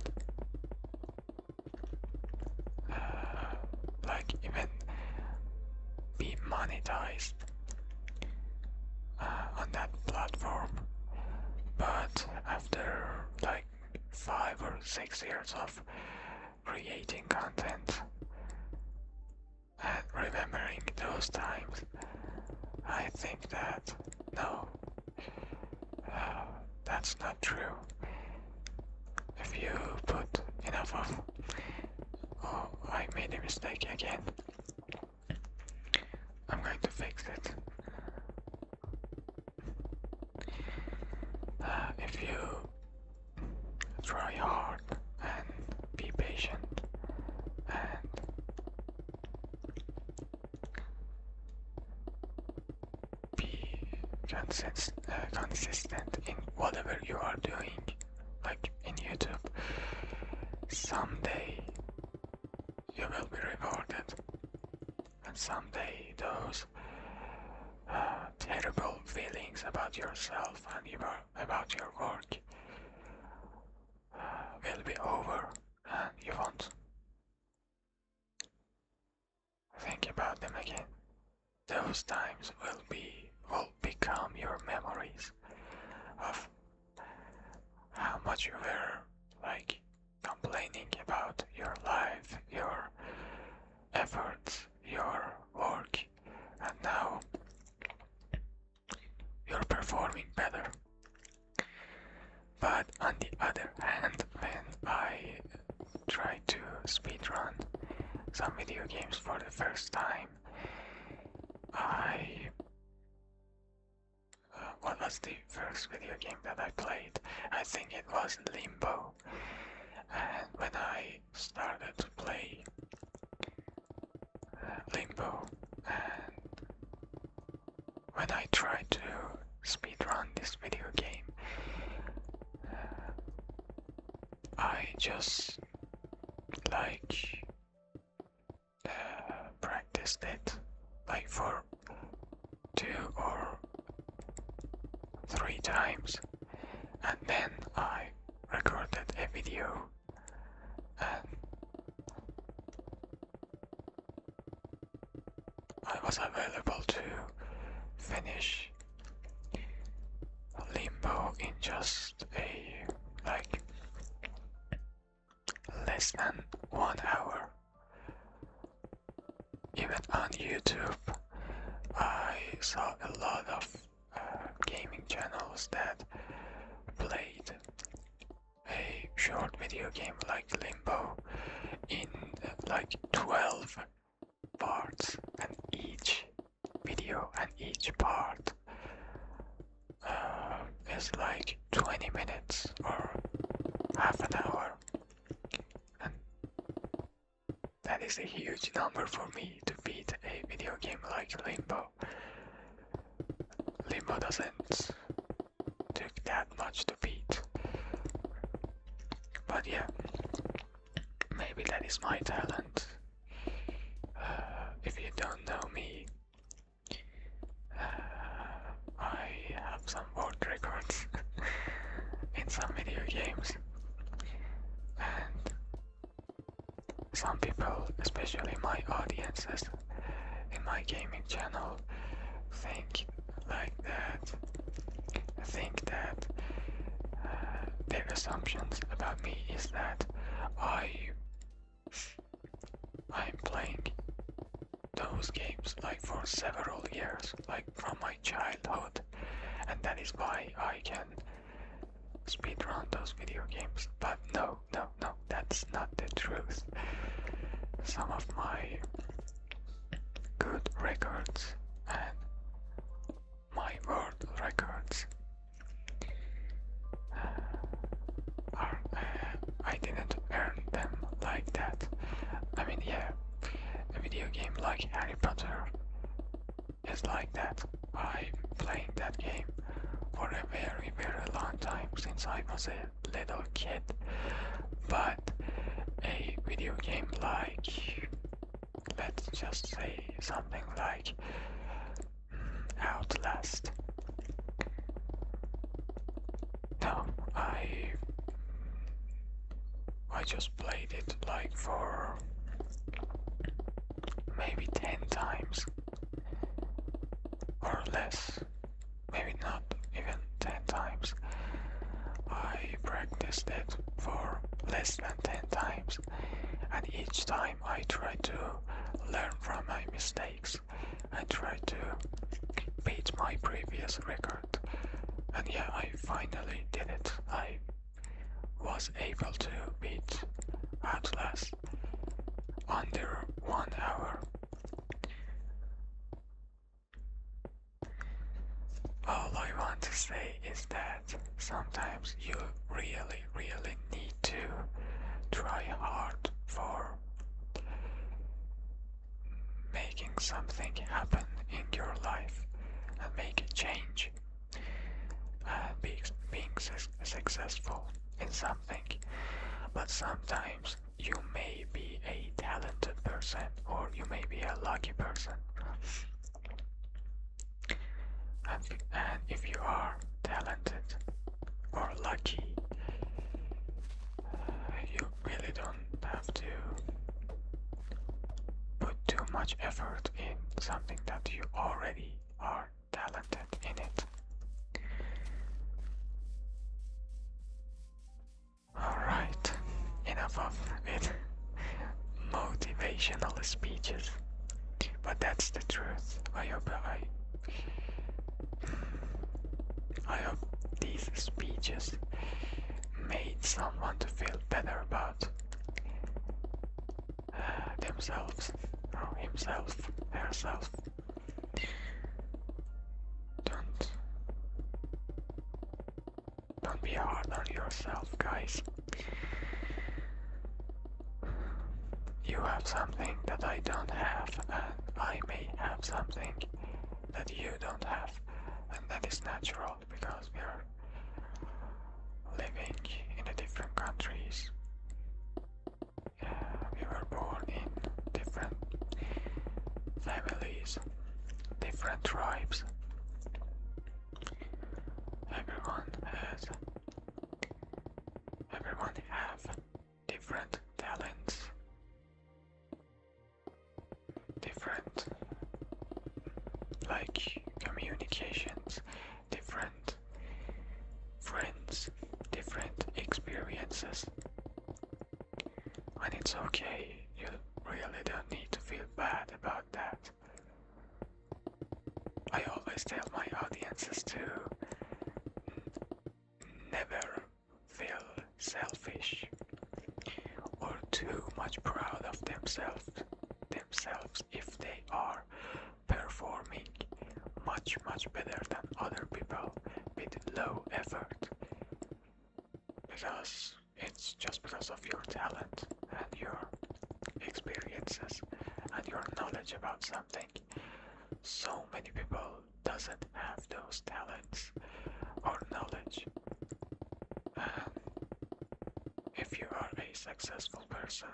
like even be monetized on that platform. But after like 5 or 6 years of creating content and remembering those times, I think that no, that's not true. If you put enough of, oh, I made a mistake again. I'm going to fix it. If you try hard and be patient and be consistent in whatever you are doing, like in YouTube, someday you will be rewarded, and someday those terrible feelings about yourself and about your work will be over, and you won't think about them again. Those times will become your memories of how much you were like complaining about your life, your efforts, your work, and now you're performing better. But on the other hand, when I tried to speedrun some video games for the first time, what was the first video game that I played? I think it was Limbo. And when I started to play Limbo, and when I tried to speedrun this video game, I just like practiced it like for 2 or 3 times, and then I recorded a video and I was available to finish Limbo in just a like less than 1 hour. Even on YouTube, I saw a lot of gaming channels that played a short video game like Limbo in like 12 parts, and each video and each part is like 20 minutes or half an hour, and that is a huge number for me to beat a video game like Limbo. Limbo doesn't take that much to beat, but yeah, maybe that is my talent. some people, especially my audiences in my gaming channel, think like that. Think that their assumptions about me is that I'm playing those games like for several years, like from my childhood, and that is why I can speedrun those video games. But no, that's not the truth. Some of my good records and my world records I didn't earn them like that. I mean, yeah, a video game like Harry Potter is like that. I'm playing that game for a very, very long time, since I was a little kid. But a video game like, let's just say something like Outlast. No, I just played it like for maybe 10 times or less, maybe not even 10 times. I practiced it for less than 10 times, and each time I try to learn from my mistakes and try to beat my previous record. And yeah, I finally did it. I was able to beat Outlast under 1 hour. All I want to say is that sometimes you really, really need to try hard for making something happen in your life and make a change and being successful in something. But sometimes you may be a talented person, or you may be a lucky person. And if you are talented or lucky, you really don't have to put too much effort in something that you already are talented in it. Alright, enough of it. Motivational speeches. But that's the truth. I hope these speeches made someone to feel better about themselves, or himself, herself. Don't be hard on yourself, guys. You have something that I don't have, and I may have something that you don't have, and that is natural because we are living in the different countries. We were born in different families, different tribes. Everyone have different talents, different like communications, different friends, different experiences. And it's okay, you really don't need to feel bad about that. I always tell my audiences to never feel selfish or too much proud of themselves if they are performing much better than other people with low effort, because it's just because of your talent and your experiences and your knowledge about something. So many people doesn't have those talents or knowledge, and if you are a successful person,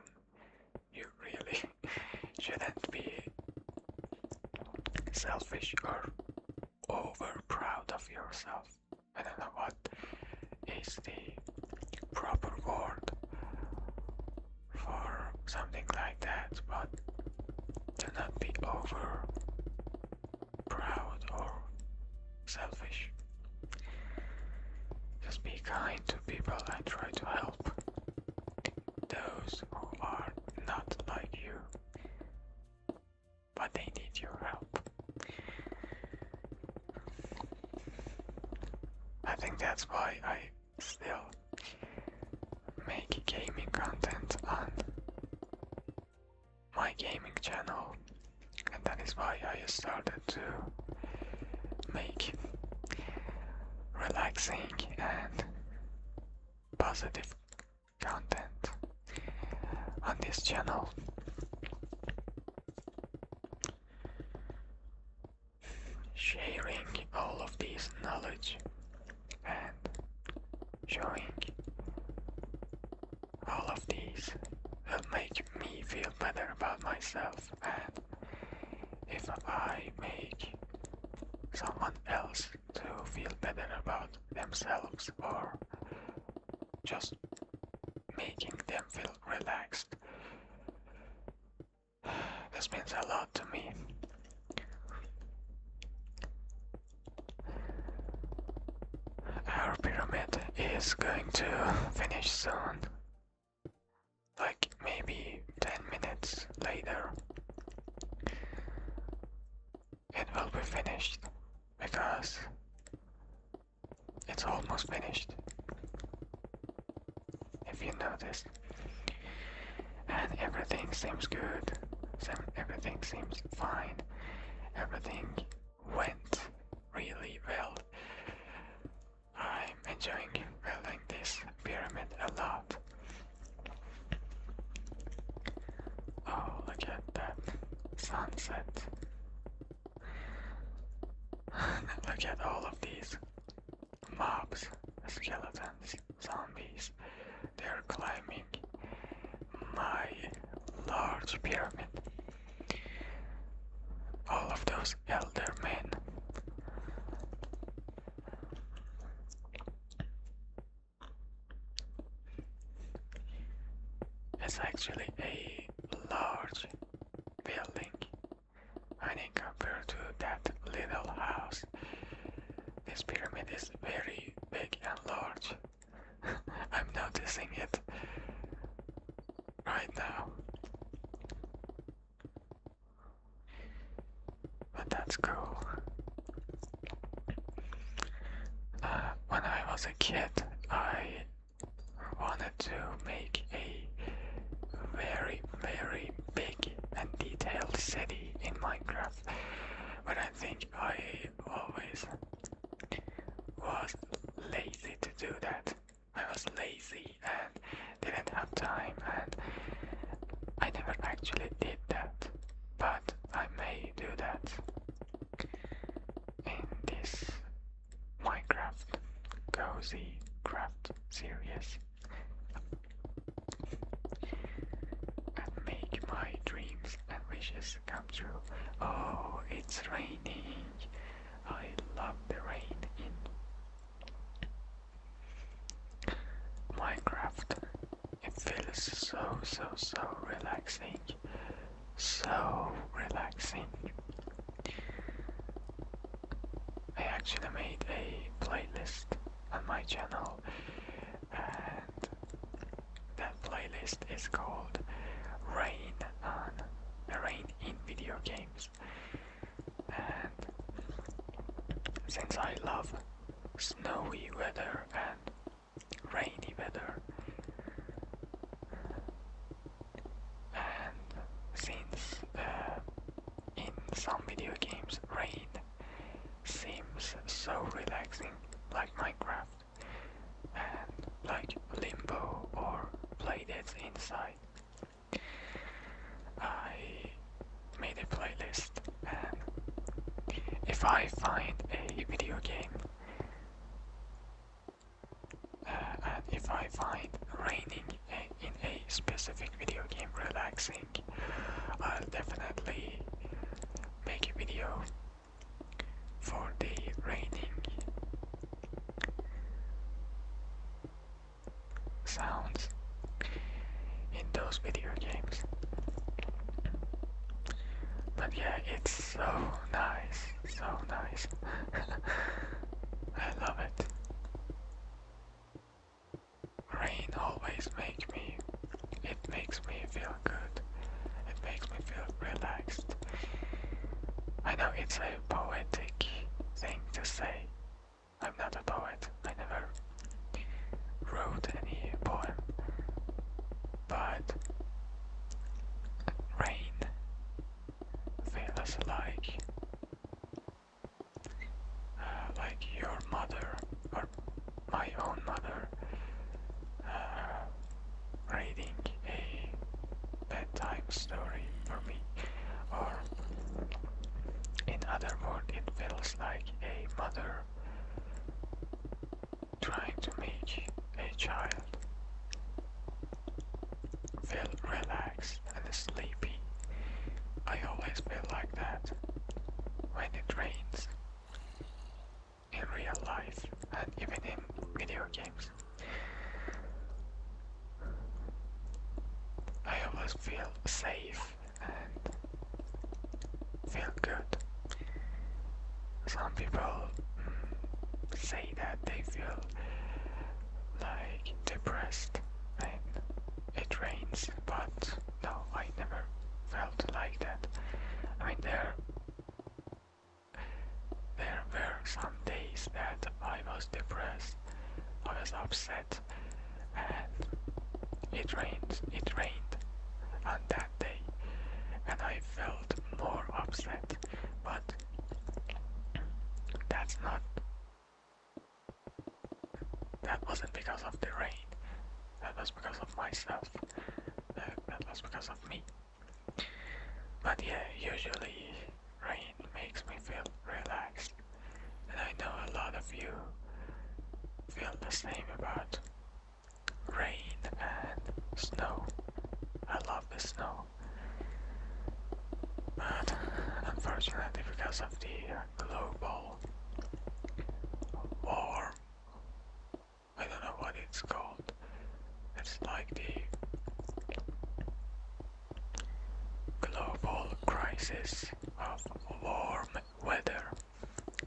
you really shouldn't be selfish or over proud of yourself. I don't know what is the proper word for something think like that, but do not be over proud or selfish. Just be kind to people and try to help those who are not like you, but they need your help. I think that's why I still make gaming content on my gaming channel, and that is why I started to make relaxing and positive content on this channel. Sharing all of this knowledge and showing all of these will make me feel better about myself, and if I make someone else to feel better about themselves or just making them feel relaxed, this means a lot to me. Our pyramid is going to finish soon, like maybe 10 minutes later. It will be finished because it's almost finished, if you noticed. And everything seems good, everything seems fine, everything went really well. I'm enjoying building this pyramid a lot. Oh, look at that sunset. Look at all of these mobs, skeletons, zombies. They're climbing my large pyramid. All of those elder men. It's actually a large building. I think compared to that little house, this pyramid is very big and large. I'm noticing it right now. But that's cool. When I was a kid, I wanted to make a very, very big and detailed city in Minecraft, but I think I always was lazy to do that. I was lazy and didn't have time, and I never actually did that, but I may do that in this Minecraft Cozy Craft series and make my dreams and wishes come true. Oh, it's raining. I love the rain in Minecraft. It feels so relaxing. So relaxing. I actually made a playlist on my channel, and that playlist is called Rain in Video Games. And since I love snowy weather and rainy weather, and since in some video games rain seems so relaxing, like Minecraft and like Limbo or Playdead's Inside, I made a playlist, and if I find a video game and if I find raining in a specific video game relaxing, I'll definitely make a video for the raining sounds in those video games. yeah, it's so nice, so nice. I love it. Rain always it makes me feel good. It makes me feel relaxed. I know it's a poetic thing to say. I'm not a poet. I never wrote any poem. But rain feels like your mother or my own mother uh, reading a bedtime story for me, or in other words, it feels like a mother trying to make a child feel relaxed and sleepy. I always feel like that when it rains in real life and even in video games. I always feel safe and feel good. Some people say that they feel like depressed when it rains, but no, I never felt like that. I mean, there were some days that I was depressed, I was upset, and it rained on that day, and I felt more upset, but that's not, that wasn't because of the rain, that was because of myself, that was because of me. But yeah, usually rain makes me feel relaxed, and I know a lot of you feel the same about rain and snow. I love the snow, but unfortunately because of the global war, I don't know what it's called. It's like the global crisis of warm weather,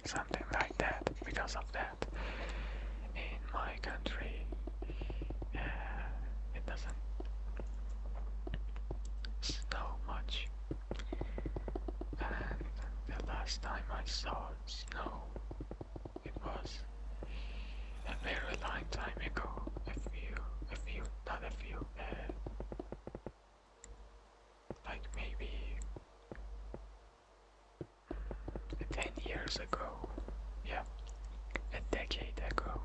something like that. Because of that, in my country, it doesn't snow much. And the last time I saw snow, it was a very long time ago. Not a few, like maybe 10 years ago. Yeah, a decade ago.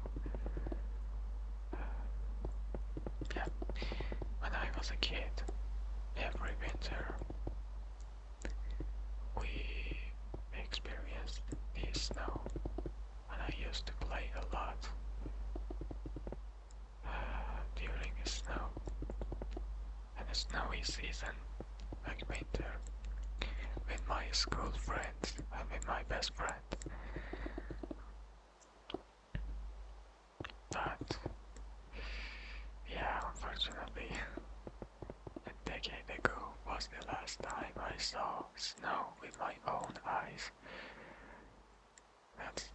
Yeah, when I was a kid, every winter we experienced the snow, and I used to play a lot during the snow and the snowy season, like winter, with my school friends and with my best friend. But yeah, unfortunately, a decade ago was the last time I saw snow with my own eyes. That's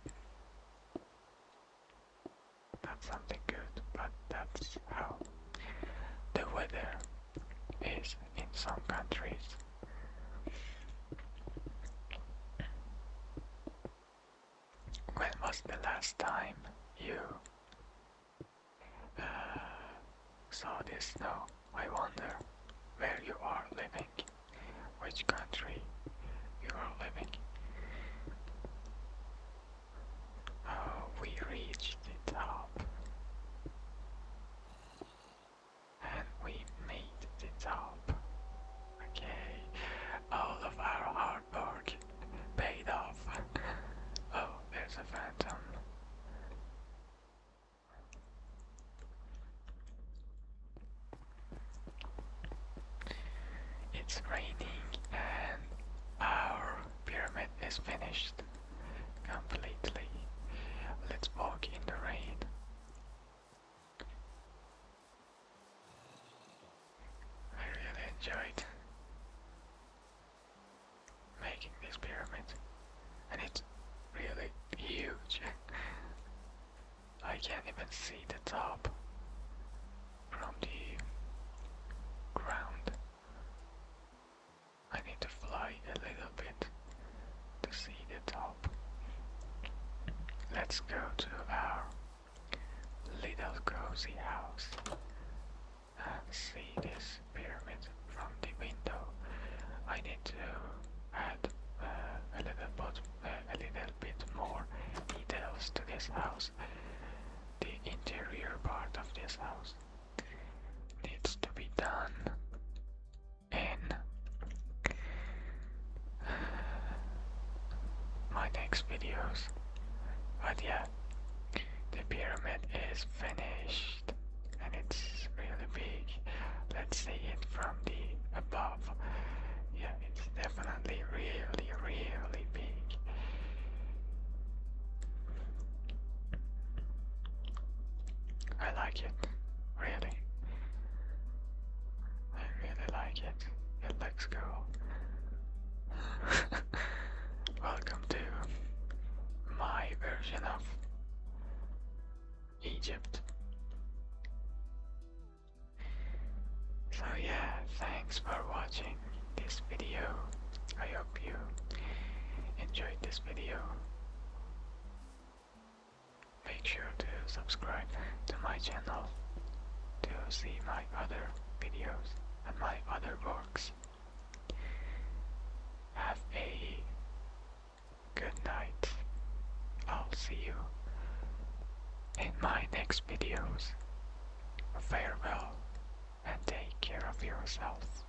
something good, but that's how the weather is in some countries. When was the last time you saw the snow? I wonder where you are living, which country you are living. Oh, we reached the top, and we made the top. Okay, all of our hard work paid off. Oh, there's a phantom. It's raining and our pyramid is finished completely. Let's walk in the rain. I really enjoyed let's go to our little cozy house and see this pyramid from the window. I need to add a little bit more details to this house. The interior part of this house needs to be done in my next videos. But yeah, the pyramid is finished and it's really big. Let's see it from the above. Yeah, it's definitely really, really big. I like it, really. I really like it. It looks cool. Welcome to my version of Egypt. So yeah, thanks for watching this video. I hope you enjoyed this video. Make sure to subscribe to my channel to see my other videos and my other works. Have a good night. I'll see you in my next videos. Farewell and take care of yourself.